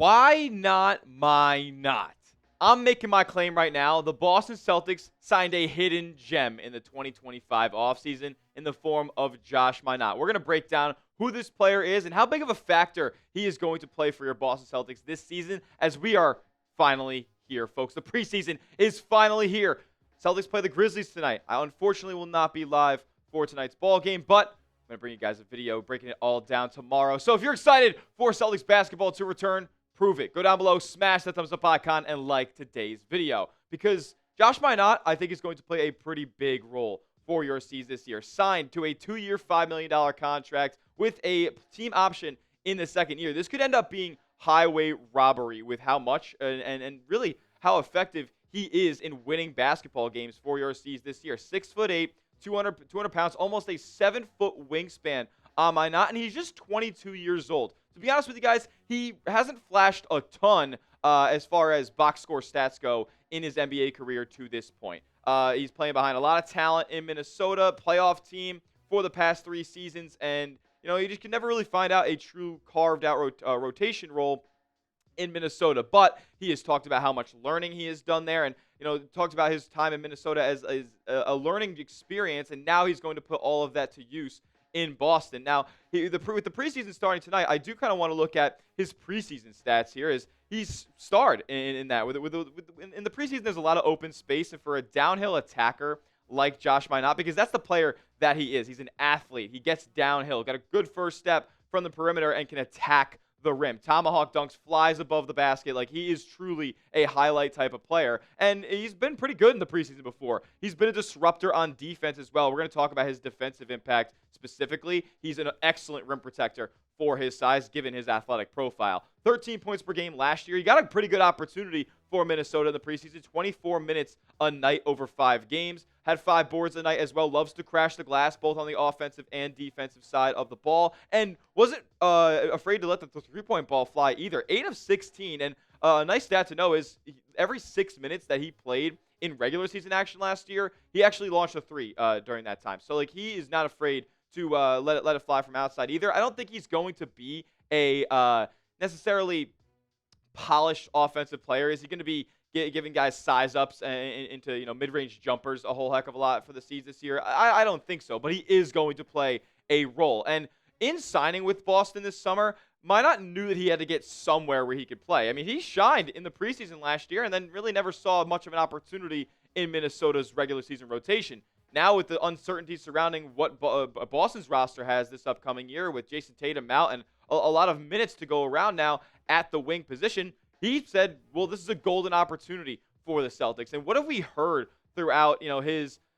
Why not my not? I'm making my claim right now. The Boston Celtics signed a hidden gem in the 2025 offseason in the form of Josh Minott. We're going to break down who this player is and how big of a factor he is going to play for your Boston Celtics this season as we are finally here, folks. The preseason is finally here. Celtics play the Grizzlies tonight. I unfortunately will not be live for tonight's ball game, but I'm going to bring you guys a video breaking it all down tomorrow. So if you're excited for Celtics basketball to return, prove it. Go down below, smash that thumbs up icon, and like today's video. Because Josh Minott, I think, is going to play a pretty big role for your C's this year. Signed to a 2-year, $5 million contract with a team option in the second year. This could end up being highway robbery with how much and really how effective he is in winning basketball games for your C's this year. 6'8", 200 pounds, almost a 7-foot wingspan on Minott, and he's just 22 years old. To be honest with you guys, he hasn't flashed a ton as far as box score stats go in his NBA career to this point. He's playing behind a lot of talent in Minnesota, playoff team for the past 3 seasons, and you just can never really find out a true carved-out rotation role in Minnesota. But he has talked about how much learning he has done there, and talked about his time in Minnesota as a learning experience, and now he's going to put all of that to use in Boston. Now, with the preseason starting tonight, I do kind of want to look at his preseason stats here. As he's starred in that. In the preseason, there's a lot of open space, and for a downhill attacker like Josh Minott, because that's the player that he is. He's an athlete. He gets downhill, got a good first step from the perimeter, and can attack the rim. Tomahawk dunks, flies above the basket. Like, he is truly a highlight type of player. And he's been pretty good in the preseason before. He's been a disruptor on defense as well. We're going to talk about his defensive impact specifically. He's an excellent rim protector for his size, given his athletic profile. 13 points per game last year. He got a pretty good opportunity for Minnesota in the preseason. 24 minutes a night over 5 games. Had 5 boards a night as well. Loves to crash the glass, both on the offensive and defensive side of the ball. And wasn't afraid to let the three-point ball fly either. 8 of 16. And a nice stat to know is every 6 minutes that he played in regular season action last year, he actually launched a 3 during that time. So, he is not afraid to let it fly from outside either. I don't think he's going to be a necessarily polished offensive player. Is he going to be giving guys size ups into mid-range jumpers a whole heck of a lot for the C's this year? I don't think so, but he is going to play a role. And in signing with Boston this summer, Minott knew that he had to get somewhere where he could play. I mean, he shined in the preseason last year and then really never saw much of an opportunity in Minnesota's regular season rotation. Now, with the uncertainty surrounding what Boston's roster has this upcoming year, with Jason Tatum out and a lot of minutes to go around now at the wing position, he said, well, this is a golden opportunity for the Celtics. And what have we heard throughout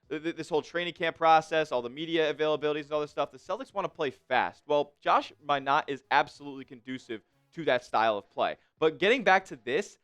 this whole training camp process, all the media availabilities and all this stuff? The Celtics want to play fast. Well, Josh Minott is absolutely conducive to that style of play. But getting back to this,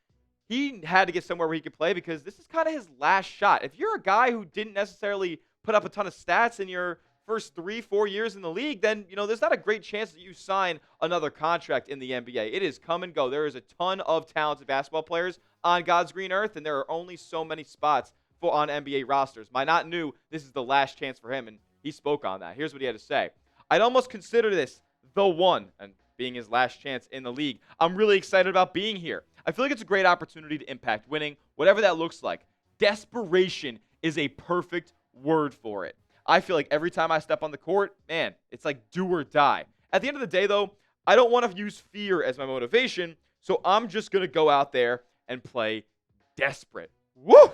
he had to get somewhere where he could play because this is kind of his last shot. If you're a guy who didn't necessarily put up a ton of stats in your first 3-4 years in the league, then there's not a great chance that you sign another contract in the NBA. It is come and go. There is a ton of talented basketball players on God's green earth, and there are only so many spots on NBA rosters. Minott knew this is the last chance for him, and he spoke on that. Here's what he had to say. I'd almost consider this the one, and being his last chance in the league. I'm really excited about being here. I feel like it's a great opportunity to impact winning, whatever that looks like. Desperation is a perfect word for it. I feel like every time I step on the court, man, it's like do or die. At the end of the day, though, I don't want to use fear as my motivation, so I'm just going to go out there and play desperate. Woo!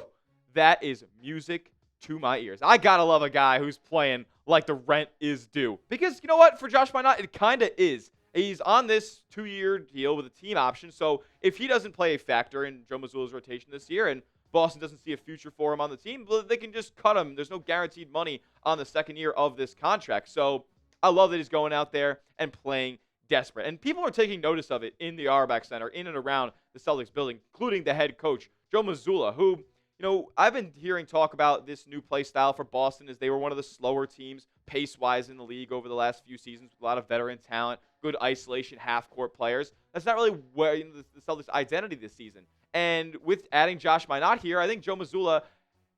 That is music to my ears. I got to love a guy who's playing like the rent is due. Because you know what? For Josh Minott, it kind of is. He's on this 2-year deal with a team option, so if he doesn't play a factor in Joe Mazzulla's rotation this year and Boston doesn't see a future for him on the team, they can just cut him. There's no guaranteed money on the second year of this contract. So I love that he's going out there and playing desperate. And people are taking notice of it in the Auerbach Center, in and around the Celtics building, including the head coach, Joe Mazzula, who, I've been hearing talk about this new play style for Boston as they were one of the slower teams pace-wise in the league over the last few seasons with a lot of veteran talent, good isolation, half-court players. That's not really where the Celtics' identity this season. And with adding Josh Minott here, I think Joe Mazzula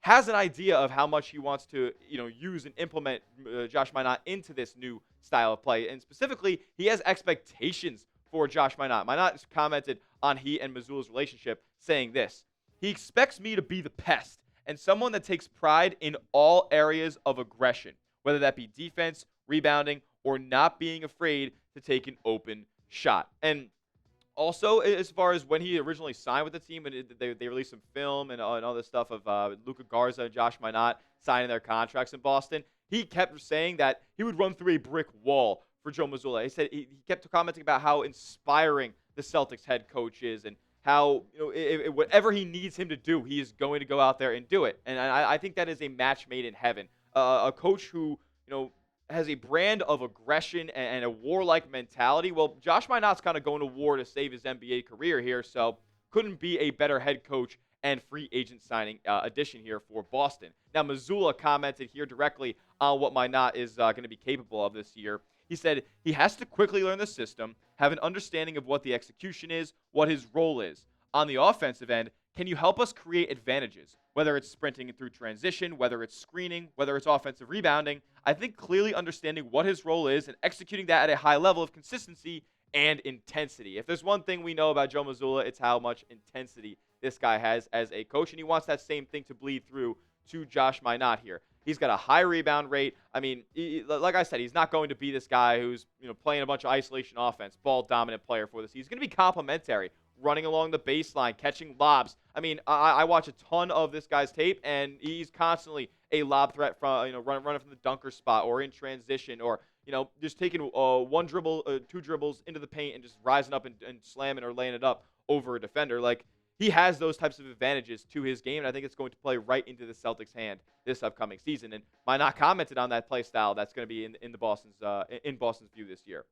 has an idea of how much he wants to, use and implement Josh Minott into this new style of play. And specifically, he has expectations for Josh Minott. Minott commented on he and Mazzulla's relationship, saying this: "He expects me to be the pest and someone that takes pride in all areas of aggression, whether that be defense, rebounding, or not being afraid to take an open shot." And also, as far as when he originally signed with the team, and they released some film and all this stuff of Luka Garza and Josh Minott signing their contracts in Boston, he kept saying that he would run through a brick wall for Joe Mazzula. He said he kept commenting about how inspiring the Celtics head coach is, and how whatever he needs him to do, he is going to go out there and do it. And I think that is a match made in heaven. A coach who has a brand of aggression and a warlike mentality. Well, Josh Minott's kind of going to war to save his NBA career here, so couldn't be a better head coach and free agent signing addition here for Boston. Now, Mazzulla commented here directly on what Minott is going to be capable of this year. He said he has to quickly learn the system, have an understanding of what the execution is, what his role is. On the offensive end, can you help us create advantages? Whether it's sprinting through transition, whether it's screening, whether it's offensive rebounding, I think clearly understanding what his role is and executing that at a high level of consistency and intensity. If there's one thing we know about Joe Mazzula, it's how much intensity this guy has as a coach, and he wants that same thing to bleed through to Josh Minott here. He's got a high rebound rate. I mean, like I said, he's not going to be this guy who's playing a bunch of isolation offense, ball dominant player for this. He's going to be complementary, running along the baseline, catching lobs. I mean, I watch a ton of this guy's tape, and he's constantly a lob threat from running from the dunker spot or in transition, or just taking one dribble, two dribbles into the paint and just rising up and slamming or laying it up over a defender. Like, he has those types of advantages to his game, and I think it's going to play right into the Celtics' hand this upcoming season. And Minott commented on that play style that's going to be in Boston's view this year.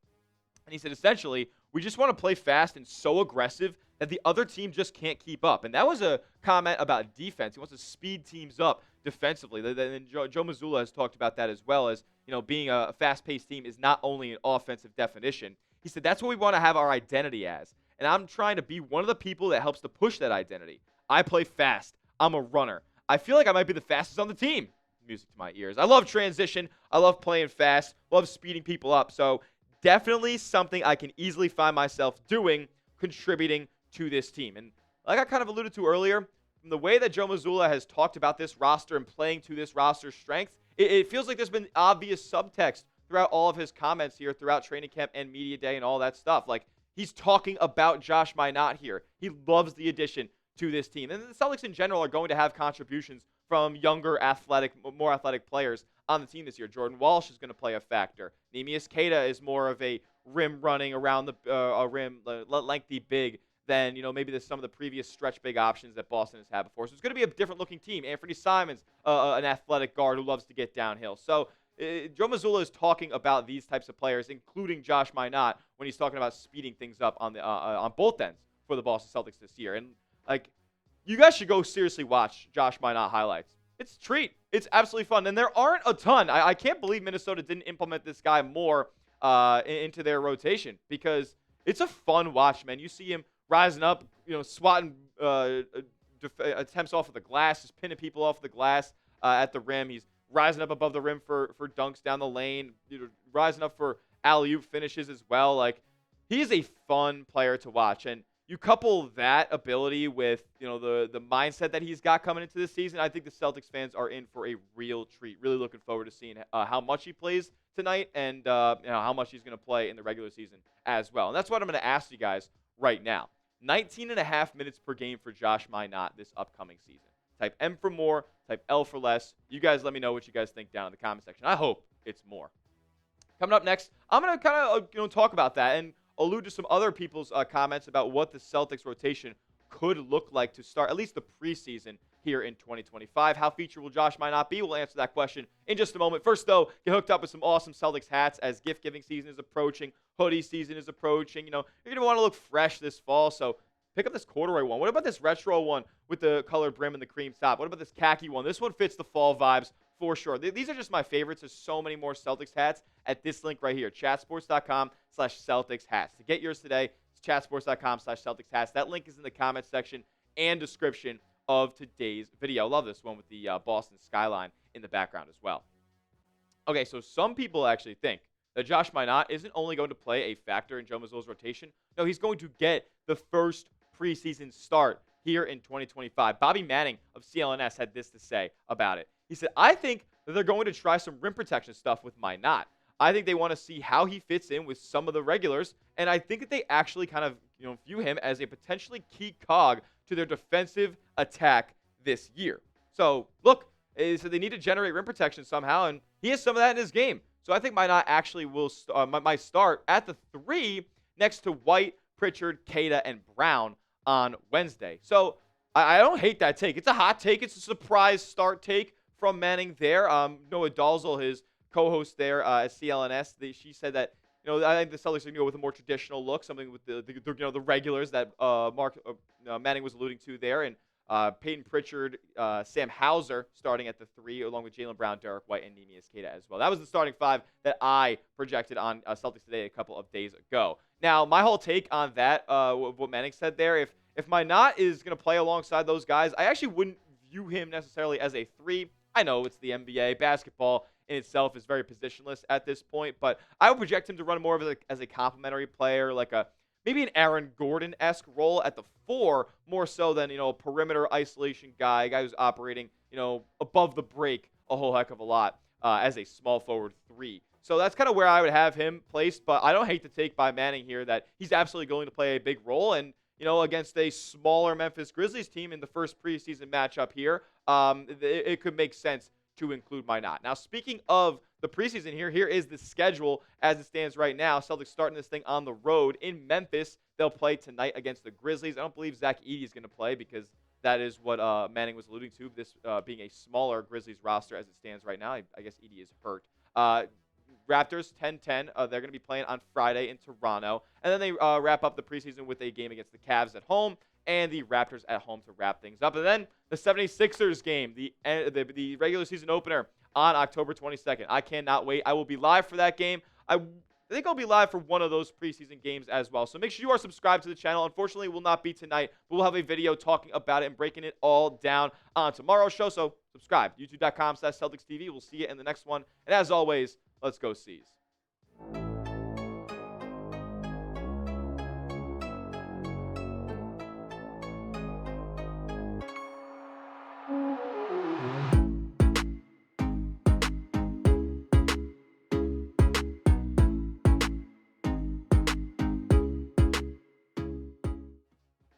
And he said, essentially, we just want to play fast and so aggressive that the other team just can't keep up. And that was a comment about defense. He wants to speed teams up defensively. And Joe Mazzula has talked about that as well, as being a fast-paced team is not only an offensive definition. He said that's what we want to have our identity as. And I'm trying to be one of the people that helps to push that identity. I play fast. I'm a runner. I feel like I might be the fastest on the team. Music to my ears. I love transition. I love playing fast. Love speeding people up. So definitely something I can easily find myself doing, contributing to this team. And like I kind of alluded to earlier, from the way that Joe Mazzula has talked about this roster and playing to this roster's strength, it feels like there's been obvious subtext throughout all of his comments here, throughout training camp and media day and all that stuff. Like, he's talking about Josh Minott here. He loves the addition to this team. And the Celtics in general are going to have contributions from younger, more athletic players on the team this year. Jordan Walsh is going to play a factor. Neemias Queta is more of a rim running around the rim, lengthy big than maybe some of the previous stretch big options that Boston has had before. So it's going to be a different looking team. Anthony Simons, an athletic guard who loves to get downhill. So Joe Mazzula is talking about these types of players, including Josh Minott, when he's talking about speeding things up on both ends for the Boston Celtics this year. And you guys should go seriously watch Josh Minott highlights. It's a treat. It's absolutely fun, and there aren't a ton. I can't believe Minnesota didn't implement this guy more into their rotation, because it's a fun watch, man. You see him rising up, swatting attempts off of the glass, just pinning people off the glass at the rim. He's rising up above the rim for dunks down the lane, rising up for alley-oop finishes as well. Like, he's a fun player to watch, and you couple that ability with the mindset that he's got coming into this season, I think the Celtics fans are in for a real treat. Really looking forward to seeing how much he plays tonight, and how much he's going to play in the regular season as well. And that's what I'm going to ask you guys right now. 19.5 minutes per game for Josh Minott this upcoming season. Type M for more, type L for less. You guys let me know what you guys think down in the comment section. I hope it's more. Coming up next, I'm going to kind of talk about that and allude to some other people's comments about what the Celtics rotation could look like to start at least the preseason here in 2025. How featured will Josh Minott be? We'll answer that question in just a moment. First, though, get hooked up with some awesome Celtics hats as gift-giving season is approaching, hoodie season is approaching. You're going to want to look fresh this fall, so pick up this corduroy one. What about this retro one with the colored brim and the cream top? What about this khaki one? This one fits the fall vibes for sure. These are just my favorites. There's so many more Celtics hats at this link right here, chatsports.com/Celtics hats. To get yours today, it's chatsports.com/Celtics hats. That link is in the comment section and description of today's video. I love this one with the Boston skyline in the background as well. Okay, so some people actually think that Josh Minott isn't only going to play a factor in Joe Mazzulla's rotation. No, he's going to get the first preseason start here in 2025. Bobby Manning of CLNS had this to say about it. He said, I think that they're going to try some rim protection stuff with Minott. I think they want to see how he fits in with some of the regulars, and I think that they actually kind of view him as a potentially key cog to their defensive attack this year. So, look, so they need to generate rim protection somehow, and he has some of that in his game. So I think Minott actually will might start at the 3 next to White, Pritchard, Queta, and Brown on Wednesday. So I don't hate that take. It's a hot take. It's a surprise start take from Manning there. Noah Dalzell, his co-host there at CLNS, she said that I think the Celtics are going to go with a more traditional look, something with the regulars that Manning was alluding to there, and Peyton Pritchard, Sam Hauser starting at the 3, along with Jaylen Brown, Derrick White, and Neemias Queta as well. That was the starting 5 that I projected on Celtics Today a couple of days ago. Now, my whole take on that, what Manning said there, if Minott is going to play alongside those guys, I actually wouldn't view him necessarily as a 3. I know it's the NBA. Basketball in itself is very positionless at this point, but I would project him to run more of as a complementary player, like maybe an Aaron Gordon-esque role at the 4, more so than a perimeter isolation guy, a guy who's operating above the break a whole heck of a lot as a small forward 3. So that's kind of where I would have him placed, but I don't hate the take by Manning here that he's absolutely going to play a big role, and against a smaller Memphis Grizzlies team in the first preseason matchup here, it could make sense to include Minott. Now, speaking of the preseason here is the schedule as it stands right now. Celtics starting this thing on the road in Memphis. They'll play tonight against the Grizzlies. I don't believe Zach Edey is going to play because that is what Manning was alluding to, this being a smaller Grizzlies roster as it stands right now. I guess Edey is hurt. Raptors 10-10. They're going to be playing on Friday in Toronto. And then they wrap up the preseason with a game against the Cavs at home and the Raptors at home to wrap things up. And then the 76ers game, the regular season opener on October 22nd. I cannot wait. I will be live for that game. I think I'll be live for one of those preseason games as well. So make sure you are subscribed to the channel. Unfortunately, it will not be tonight, but we'll have a video talking about it and breaking it all down on tomorrow's show. So subscribe. YouTube.com/CelticsTV. We'll see you in the next one. And as always, let's go C's.